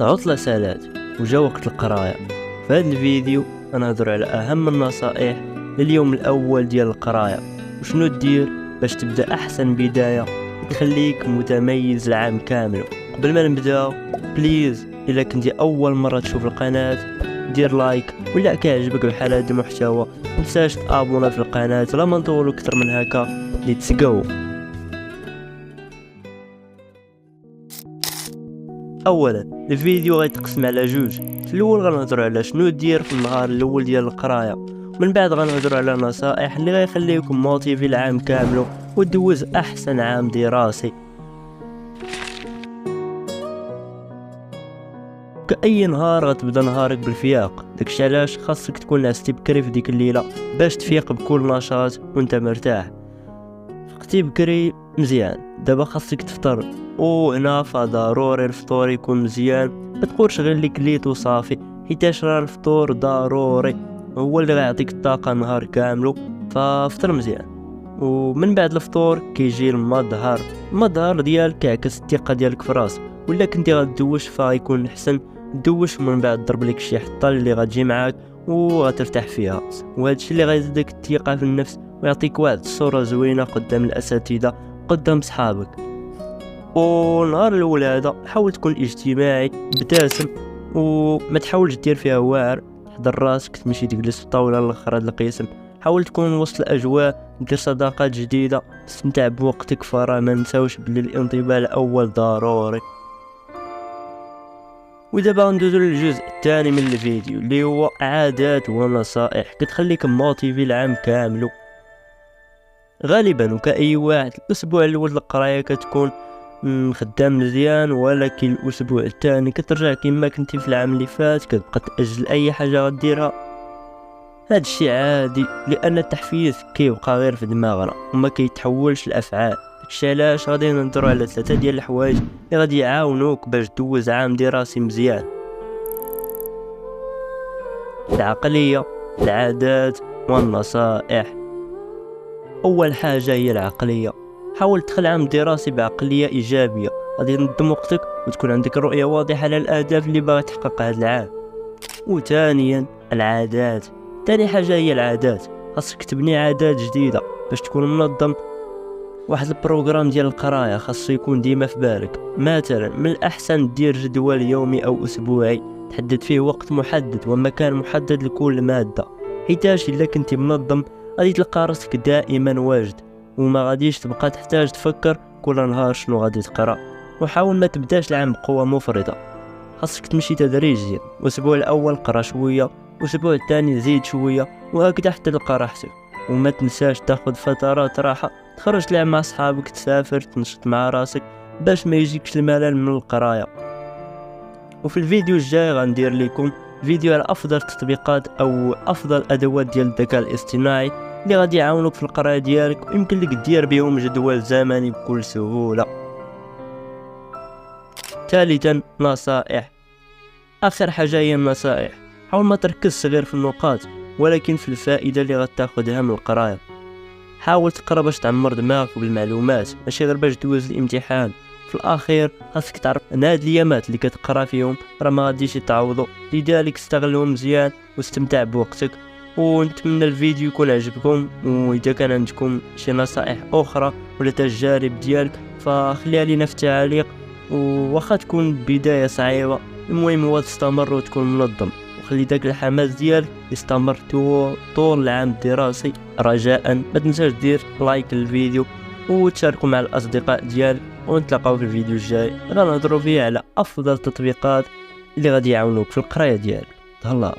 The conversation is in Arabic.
العطلة سالات وجا وقت القراية. في هذا الفيديو غنهضر على أهم النصائح لليوم الأول ديال القراية، وشنو دير باش تبدأ أحسن بداية تخليك متميز العام كامل. قبل ما نبداو بليز إلا كنتي أول مرة تشوف القناة دير لايك، ولا كيعجبك بحال هذا المحتوى متنساش تابونا في القناة. لا ما نطولو أكثر من هكا، ليتس جو. اولا الفيديو غيتقسم على جوج. في الاول غنهضروا على شنو دير في النهار الاول ديال القرايه، ومن بعد غنهضروا على نصائح اللي غيخليكم موتيفي العام كامل ودوز احسن عام دراسي. كأي نهار غتبدا نهارك بالفياق، داكشي علاش خاصك تكون عستي بكري في ديك الليله باش تفيق بكل نشاط وانت مرتاح. فقتي بكري مزيان، دابا خاصك تفطر، وهنا فضروري الفطور يكون مزيان، متقولش غير لي كليت وصافي، حيتاش راه الفطور ضروري هو اللي غيعطيك الطاقه نهار كامل. ففطر مزيان، ومن بعد الفطور كيجي المظهر ديالك كيعكس الثقه ديالك في راسك. ولا كنتي غدوش فغيكون احسن دوش، ومن بعد ضرب لك شي حطه اللي غتجي معاك وغترتاح فيها، وهذا الشيء اللي غيزيدك الثقه في النفس ويعطيك واحد الصوره زوينه قدام الاساتذه قدام صحابك. ونهار الاول هذا حاول تكون اجتماعي، ابتسم وما تحاولش دير فيها واعر، حضر راسك تمشي تجلس في الطاوله الاخرى هذا القسم، حاول تكون وسط الاجواء، دير صداقات جديده، تستمتع بوقتك. فرا ما نساوش بلي الانطباع الاول ضروري. ودابا ندوزو للجزء الثاني من الفيديو اللي هو عادات ونصائح كتخليك موتيفي العام كامل. غالبا وكأي واحد الاسبوع الاول للقرايه كتكون خدام مزيان، ولكن الاسبوع الثاني كترجع كما كنتي في العام اللي فات، كتبقى تاجل اي حاجه غديرها. هذا الشيء عادي لان التحفيز كيبقى غير في دماغنا وما كيتحولش لافعال. داكشي علاش غادي نهضروا على 3 ديال الحوايج اللي غادي يعاونوك باش دوز عام دراسي مزيان: العقليه، العادات والنصائح. اول حاجه هي العقليه. حاول تدخل عام دراسي بعقليه ايجابيه، غادي تنظم وقتك وتكون عندك رؤيه واضحه على الاهداف اللي باغي تحققها هذا العام. وثانيا العادات. ثاني حاجه هي العادات، خاصك تبني عادات جديده باش تكون منظم. واحد البروغرام ديال القرايه خاصو يكون ديما في بالك. مثلا من الاحسن دير جدول يومي او اسبوعي تحدد فيه وقت محدد ومكان محدد لكل ماده، حيتاش الا كنتي منظم غادي تلقى راسك دائما واجد وما غاديش تبقى تحتاج تفكر كل نهار شنو غادي تقرا. وحاول ما تبداش العام بقوه مفرطه، خاصك تمشي تدريجيا. الاسبوع الاول قرا شويه، الاسبوع الثاني زيد شويه، وهكذا حتى تلقى راحتك. وما تنساش تاخذ فترات راحه، تخرج تلعب مع صحابك، تسافر، تنشط مع راسك باش ما يجيكش الملل من القرايه. وفي الفيديو الجاي غندير لكم فيديو على افضل التطبيقات او افضل ادوات ديال الذكاء الاصطناعي اللي غادي يعاونوك في القرايه ديالك، ويمكن لك دير بهم جدول زمني بكل سهوله. ثالثا نصائح. اخر حاجه هي النصائح. حاول ما تركزش غير في النقاط ولكن في الفائده اللي غتاخذها من القرايه. حاول تقرا باش تعمر دماغك بالمعلومات، ماشي غير باش دوز الامتحان. في الاخير خاصك تعرف ان هاد الايامات اللي كتقرا فيهم راه ما غاديش يتعوضوا، لذلك استغلهم مزيان واستمتع بوقتك. ونتمنى الفيديو يكون عجبكم، واذا كان عندكم شي نصائح اخرى ولا تجارب ديالك فخليها لينا في التعليق. وواخا تكون بدايه صعيبه المهم هو تستمر وتكون منظم، وخلي داك الحماس ديالك يستمر طول العام الدراسي. رجاء ما تنساش دير لايك للفيديو وتشاركوا مع الاصدقاء ديالك، ونتلاقاو في الفيديو الجاي غنهضروا فيه على افضل التطبيقات اللي غادي يعاونوك في القرايه ديالك. تهلا.